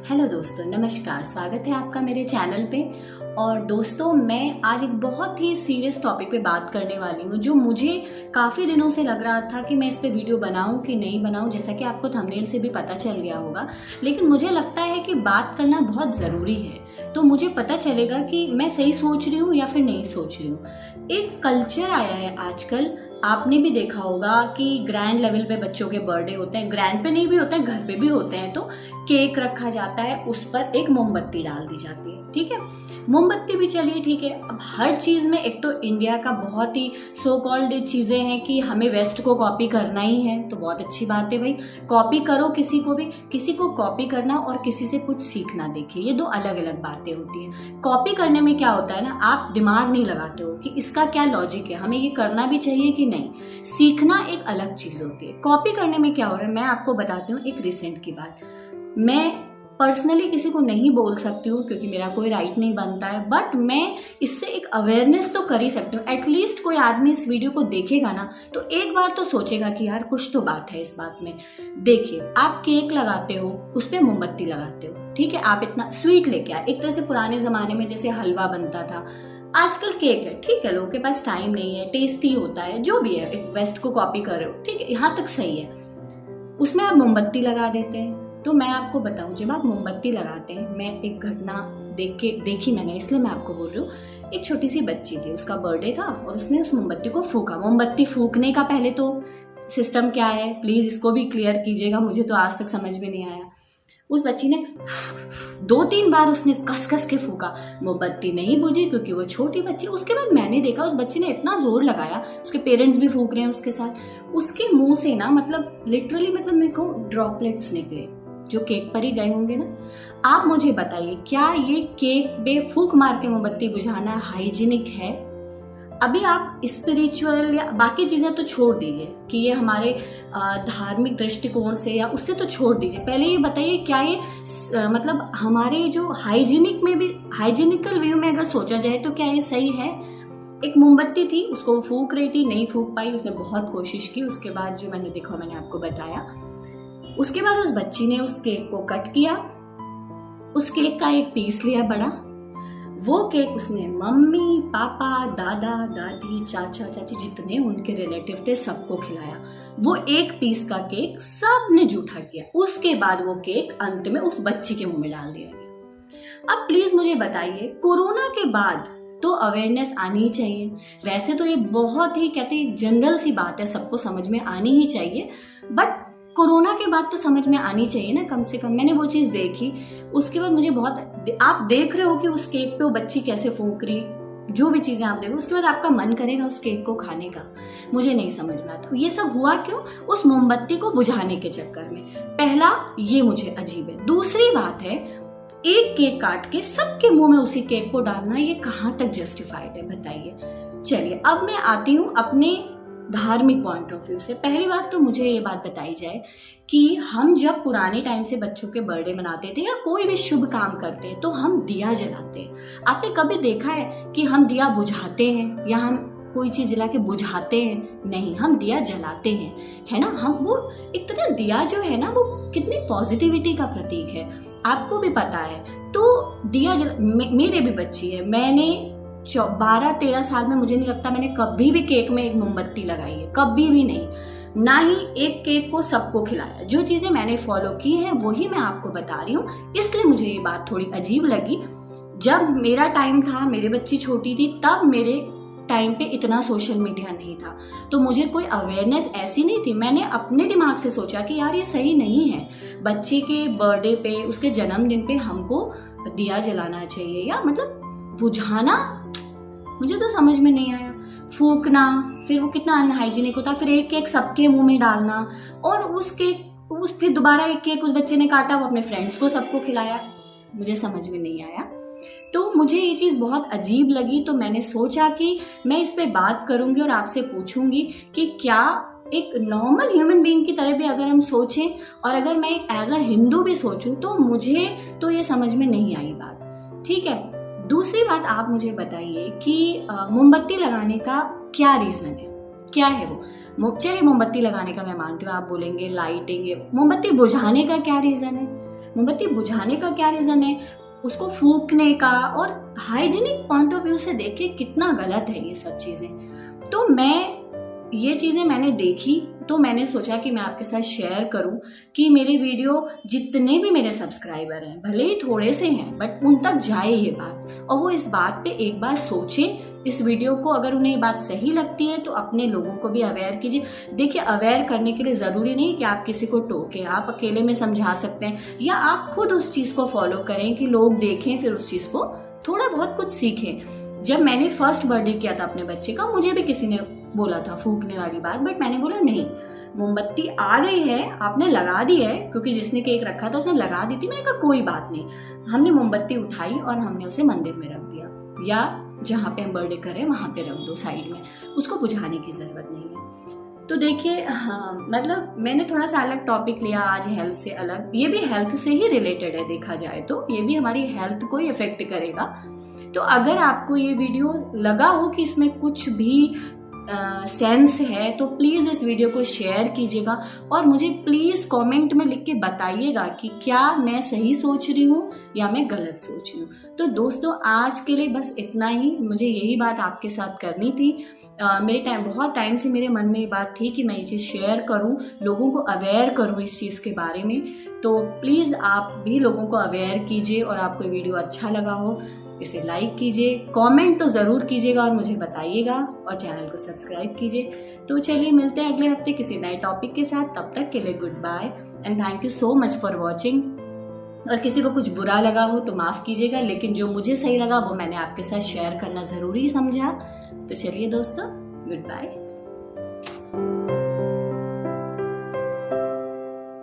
Hello दोस्तों, नमस्कार। स्वागत है आपका मेरे चैनल पे। और दोस्तों, मैं आज एक बहुत ही सीरियस टॉपिक पे बात करने वाली हूँ जो मुझे काफ़ी दिनों से लग रहा था कि मैं इस पे वीडियो बनाऊँ कि नहीं बनाऊँ, जैसा कि आपको थंबनेल से भी पता चल गया होगा। लेकिन मुझे लगता है कि बात करना बहुत ज़रूरी है, तो मुझे पता चलेगा कि मैं सही सोच रही हूँ या फिर नहीं सोच रही हूँ। एक कल्चर आया है आजकल, आपने भी देखा होगा कि ग्रैंड लेवल पे बच्चों के बर्थडे होते हैं, ग्रैंड पे नहीं भी होते हैं, घर पे भी होते हैं, तो केक रखा जाता है, उस पर एक मोमबत्ती डाल दी जाती है। ठीक है, मोमबत्ती भी चलिए ठीक है। अब हर चीज में एक तो इंडिया का बहुत ही सो कॉल्ड चीजें हैं कि हमें वेस्ट को कॉपी करना ही है, तो बहुत अच्छी बात है भाई, कॉपी करो किसी को भी। किसी को कॉपी करना और किसी से कुछ सीखना, देखिए ये दो अलग अलग बातें होती हैं। कॉपी करने में क्या होता है ना, आप दिमाग नहीं लगाते हो कि इसका क्या लॉजिक है, हमें ये करना भी चाहिए कि नहीं। सीखना एक अलग चीज होती है। कॉपी करने में क्या हो रहा है, मैं आपको बताती हूँ एक रिसेंट की बात। मैं पर्सनली किसी को नहीं बोल सकती हूँ क्योंकि मेरा कोई राइट नहीं बनता है, बट मैं इससे एक अवेयरनेस तो कर ही सकती हूँ। एटलीस्ट कोई आदमी इस वीडियो को देखेगा ना तो एक बार तो सोचेगा कि यार कुछ तो बात है इस बात में। देखिए, आप केक लगाते हो, उस पर मोमबत्ती लगाते हो, ठीक है, आप इतना स्वीट लेके आए, एक तरह से पुराने जमाने में जैसे हलवा बनता था, आजकल केक है, ठीक है, लोगों के पास टाइम नहीं है, टेस्टी होता है, जो भी है, एक वेस्ट को कॉपी कर रहे हो, ठीक है, यहाँ तक सही है। उसमें आप मोमबत्ती लगा देते हैं। तो मैं आपको बताऊं, जब आप मोमबत्ती लगाते हैं, मैं एक घटना देखी मैंने, इसलिए मैं आपको बोल रही हूँ। एक छोटी सी बच्ची थी, उसका बर्थडे था और उसने उस मोमबत्ती को फूका। मोमबत्ती फूकने का पहले तो सिस्टम क्या है, प्लीज इसको भी क्लियर कीजिएगा, मुझे तो आज तक समझ में नहीं आया। उस बच्ची ने 2-3 बार उसने कस कस के फूका, मोमबत्ती नहीं बुझी क्योंकि वो छोटी बच्ची। उसके बाद मैंने देखा उस बच्ची ने इतना जोर लगाया, उसके पेरेंट्स भी फूक रहे हैं उसके साथ, उसके मुंह से ना मतलब लिटरली मतलब मेरे को ड्रॉपलेट्स निकले जो केक पर ही गए होंगे ना। आप मुझे बताइए, क्या ये केक पे फूक मार के मोमबत्ती बुझाना हाइजीनिक है? अभी आप स्पिरिचुअल या बाकी चीजें तो छोड़ दीजिए कि ये हमारे धार्मिक दृष्टिकोण से या उससे तो छोड़ दीजिए। पहले ये बताइए, क्या ये मतलब हमारे जो हाइजीनिक में भी, हाइजीनिकल व्यू में अगर सोचा जाए तो क्या ये सही है? एक मोमबत्ती थी, उसको फूक रही थी, नहीं फूक पाई, उसने बहुत कोशिश की। उसके बाद जो मैंने देखा, मैंने आपको बताया। उसके बाद उस बच्ची ने उस केक को कट किया, उस केक का एक पीस लिया बड़ा। वो केक उसने मम्मी पापा दादा दादी चाचा चाची जितने उनके रिलेटिव थे सबको खिलाया। वो एक पीस का केक सबने जूठा किया। उसके बाद वो केक अंत में उस बच्ची के मुंह में डाल दिया गया। अब प्लीज मुझे बताइए, कोरोना के बाद तो अवेयरनेस आनी ही चाहिए। वैसे तो ये बहुत ही कहते हैं जनरल सी बात है, सबको समझ में आनी ही चाहिए, बट कोरोना के बाद तो समझ में आनी चाहिए ना कम से कम। मैंने वो चीज देखी, उसके बाद मुझे बहुत, आप देख रहे हो कि उस केक पे वो बच्ची कैसे फूंक रही, जो भी चीजें आप देखो, उसके बाद आपका मन करेगा उस केक को खाने का। मुझे नहीं समझ में आता ये सब हुआ क्यों, उस मोमबत्ती को बुझाने के चक्कर में। पहला ये मुझे अजीब है। दूसरी बात है, एक केक काट के सबके मुंह में उसी केक को डालना, ये कहाँ तक जस्टिफाइड है बताइए। चलिए, अब मैं आती हूँ अपने धार्मिक पॉइंट ऑफ व्यू से। पहली बात तो मुझे ये बात बताई जाए कि हम जब पुराने टाइम से बच्चों के बर्थडे मनाते थे या कोई भी शुभ काम करते हैं तो हम दिया जलाते हैं। आपने कभी देखा है कि हम दिया बुझाते हैं या हम कोई चीज जला के बुझाते हैं? नहीं, हम दिया जलाते हैं, है ना। हम वो एक तरह दिया जो है ना, वो कितनी पॉजिटिविटी का प्रतीक है, आपको भी पता है। तो दिया मेरे भी बच्ची है, मैंने 12-13 साल में मुझे नहीं लगता मैंने कभी भी केक में एक मोमबत्ती लगाई है, कभी भी नहीं, ना ही एक केक को सबको खिलाया। जो चीजें मैंने फॉलो की हैं वही मैं आपको बता रही हूँ, इसलिए मुझे ये बात थोड़ी अजीब लगी। जब मेरा टाइम था, मेरी बच्ची छोटी थी, तब मेरे टाइम पे इतना सोशल मीडिया नहीं था, तो मुझे कोई अवेयरनेस ऐसी नहीं थी। मैंने अपने दिमाग से सोचा कि यार ये सही नहीं है, बच्चे के बर्थडे पे, उसके जन्मदिन पे हमको दिया जलाना चाहिए या मतलब बुझाना, मुझे तो समझ में नहीं आया। फूकना, फिर वो कितना अनहाइजीनिक होता, फिर एक केक सबके मुंह में डालना, और फिर दोबारा एक केक उस बच्चे ने काटा, वो अपने फ्रेंड्स को सबको खिलाया, मुझे समझ में नहीं आया। तो मुझे ये चीज बहुत अजीब लगी, तो मैंने सोचा कि मैं इस पे बात करूंगी और आपसे पूछूंगी कि क्या एक नॉर्मल ह्यूमन बीइंग की तरह भी अगर हम सोचें, और अगर मैं एज अ हिंदू भी सोचूं, तो मुझे तो ये समझ में नहीं आई बात, ठीक है। दूसरी बात, आप मुझे बताइए कि मोमबत्ती लगाने का क्या रीजन है, क्या है वो। चलिए, मोमबत्ती लगाने का मैं मानती हूँ, आप बोलेंगे लाइटिंग, मोमबत्ती बुझाने का क्या रीजन है? मोमबत्ती बुझाने का क्या रीज़न है, उसको फूकने का, और हाइजीनिक पॉइंट ऑफ व्यू से देखिए कितना गलत है ये सब चीज़ें। तो ये चीज़ें मैंने देखी तो मैंने सोचा कि मैं आपके साथ शेयर करूं कि मेरे वीडियो जितने भी मेरे सब्सक्राइबर हैं, भले ही थोड़े से हैं, बट उन तक जाए ये बात, और वो इस बात पे एक बार सोचें इस वीडियो को। अगर उन्हें ये बात सही लगती है तो अपने लोगों को भी अवेयर कीजिए। देखिए, अवेयर करने के लिए ज़रूरी नहीं कि आप किसी को टोकें, आप अकेले में समझा सकते हैं, या आप खुद उस चीज़ को फॉलो करें कि लोग देखें, फिर उस चीज़ को थोड़ा बहुत कुछ सीखें। जब मैंने फर्स्ट बर्थडे किया था अपने बच्चे का, मुझे भी किसी ने बोला था फूकने वाली बात, बट मैंने बोला नहीं, मोमबत्ती आ गई है, आपने लगा दी है, क्योंकि जिसने केक रखा था उसने लगा दी थी। मैंने कहा कोई बात नहीं, हमने मोमबत्ती उठाई और हमने उसे मंदिर में रख दिया, या जहाँ पे हम बर्थडे करें वहाँ पे रख दो साइड में, उसको बुझाने की ज़रूरत नहीं है। तो देखिए, हाँ, मतलब मैंने थोड़ा सा अलग टॉपिक लिया आज, हेल्थ से अलग। ये भी हेल्थ से ही रिलेटेड है, देखा जाए तो ये भी हमारी हेल्थ को ही इफेक्ट करेगा। तो अगर आपको ये वीडियो लगा हो कि इसमें कुछ भी सेंस है, तो प्लीज़ इस वीडियो को शेयर कीजिएगा, और मुझे प्लीज़ कमेंट में लिख के बताइएगा कि क्या मैं सही सोच रही हूँ या मैं गलत सोच रही हूँ। तो दोस्तों, आज के लिए बस इतना ही, मुझे यही बात आपके साथ करनी थी। बहुत टाइम से मेरे मन में ये बात थी कि मैं ये चीज़ शेयर करूँ, लोगों को अवेयर करूँ इस चीज़ के बारे में। तो प्लीज़ आप भी लोगों को अवेयर कीजिए, और आपको वीडियो अच्छा लगा हो इसे लाइक कीजिए, कमेंट तो ज़रूर कीजिएगा और मुझे बताइएगा, और चैनल को सब्सक्राइब कीजिए। तो चलिए, मिलते हैं अगले हफ्ते किसी नए टॉपिक के साथ। तब तक के लिए goodbye and thank you so much for watching. और किसी को कुछ बुरा लगा हो तो माफ़ कीजिएगा, लेकिन जो मुझे सही लगा वो मैंने आपके साथ शेयर करना ज़रूरी समझा। तो चलिए दोस्तों, गुड बाय।